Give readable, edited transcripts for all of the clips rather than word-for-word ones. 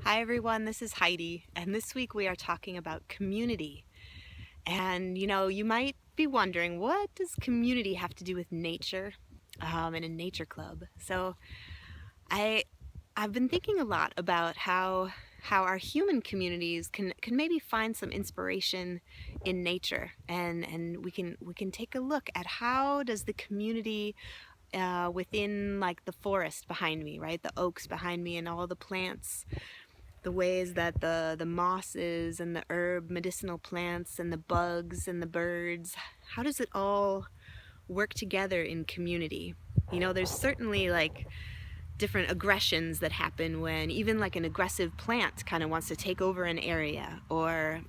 Hi everyone, this is Heidi, and this week we are talking about community. And you might be wondering, what does community have to do with nature and a nature club? So I I've been thinking a lot about how our human communities can maybe find some inspiration in nature, and we can take a look at how does the community within like the forest behind me, right? The oaks behind me and all the plants, the ways that the mosses and the herb medicinal plants and the bugs and the birds, how does it all work together in community? There's certainly like different aggressions that happen when even like an aggressive plant kind of wants to take over an area, or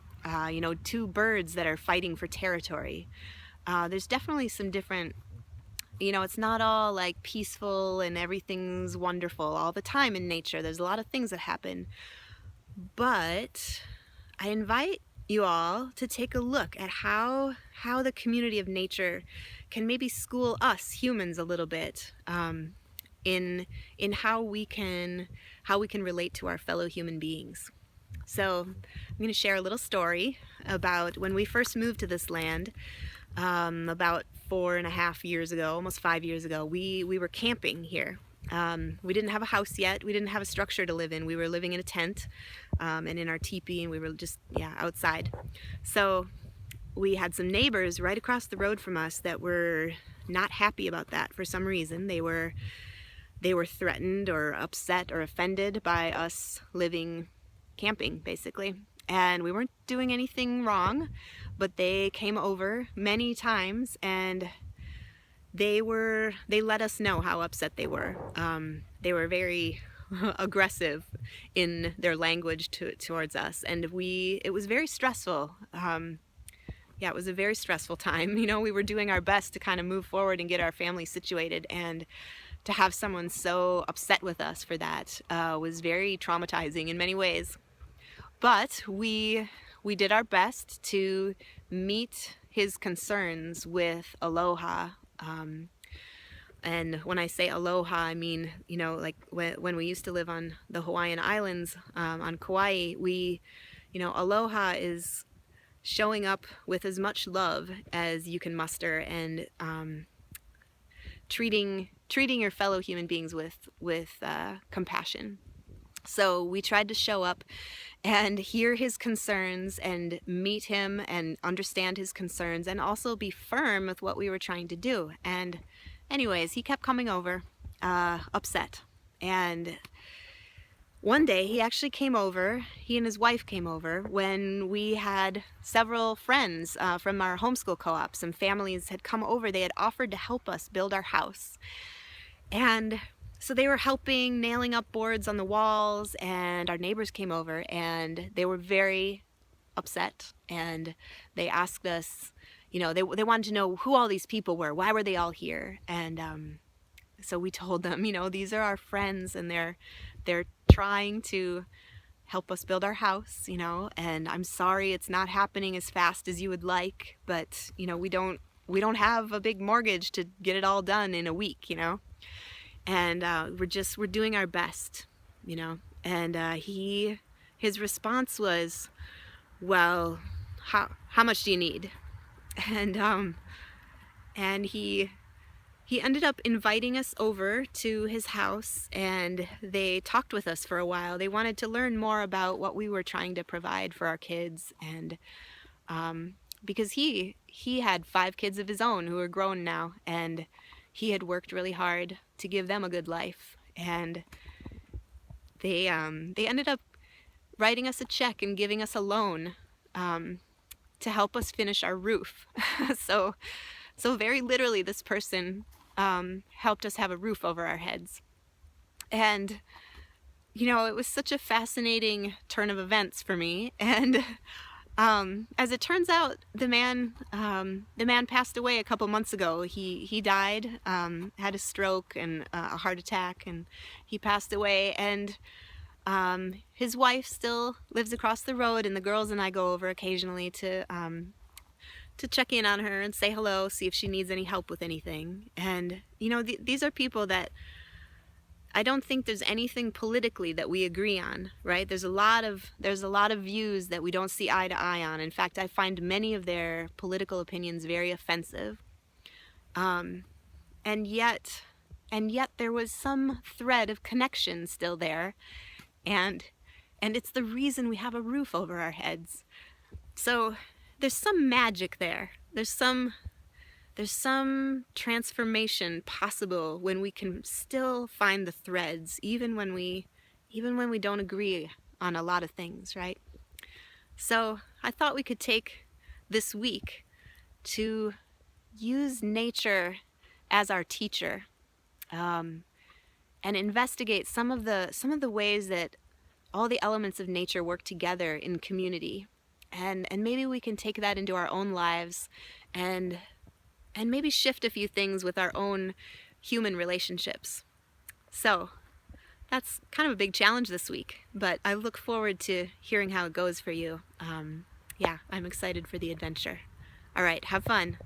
two birds that are fighting for territory. There's definitely some different, it's not all like peaceful and everything's wonderful all the time in nature. There's a lot of things that happen. But I invite you all to take a look at how the community of nature can maybe school us humans a little bit, in how we can relate to our fellow human beings. So I'm going to share a little story about when we first moved to this land, about 4.5 years ago, almost 5 years ago. We were camping here. We didn't have a house yet. We didn't have a structure to live in. We were living in a tent, and in our teepee, and we were just outside. So we had some neighbors right across the road from us that were not happy about that for some reason. They were threatened or upset or offended by us living camping, basically. And we weren't doing anything wrong, but they came over many times, and they let us know how upset they were. They were very aggressive in their language towards us, and it was very stressful. It was a very stressful time. We were doing our best to kind of move forward and get our family situated, and to have someone so upset with us for that was very traumatizing in many ways. But we did our best to meet his concerns with aloha. And when I say aloha, I mean, like when we used to live on the Hawaiian Islands, on Kauai, aloha is showing up with as much love as you can muster, and treating your fellow human beings with compassion. So we tried to show up and hear his concerns and meet him and understand his concerns, and also be firm with what we were trying to do. And anyways, he kept coming over, upset. And one day he actually came over, he and his wife came over, when we had several friends from our homeschool co-op. Some families had come over. They had offered to help us build our house. And so they were helping, nailing up boards on the walls, and our neighbors came over, and they were very upset, and they asked us, they wanted to know who all these people were. Why were they all here? And so we told them, these are our friends, and they're trying to help us build our house, and I'm sorry it's not happening as fast as you would like, but we don't have a big mortgage to get it all done in a week, and we're doing our best, and his response was, well, how much do you need? And he ended up inviting us over to his house, and they talked with us for a while. They wanted to learn more about what we were trying to provide for our kids, and because he had 5 kids of his own who are grown now, and he had worked really hard to give them a good life. And they ended up writing us a check and giving us a loan to help us finish our roof. So very literally, this person helped us have a roof over our heads. And it was such a fascinating turn of events for me. And as it turns out, the man passed away a couple months ago. He died, had a stroke and a heart attack, and he passed away. And his wife still lives across the road, and the girls and I go over occasionally to check in on her and say hello, see if she needs any help with anything. And these are people that I don't think there's anything politically that we agree on, right? There's a lot of views that we don't see eye to eye on. In fact, I find many of their political opinions very offensive. Um, and yet there was some thread of connection still there, and it's the reason we have a roof over our heads. So there's some magic there. There's some transformation possible when we can still find the threads, even when we don't agree on a lot of things, right? So I thought we could take this week to use nature as our teacher, and investigate some of the ways that all the elements of nature work together in community, and maybe we can take that into our own lives, and maybe shift a few things with our own human relationships. So that's kind of a big challenge this week, but I look forward to hearing how it goes for you. Yeah, I'm excited for the adventure. All right, have fun.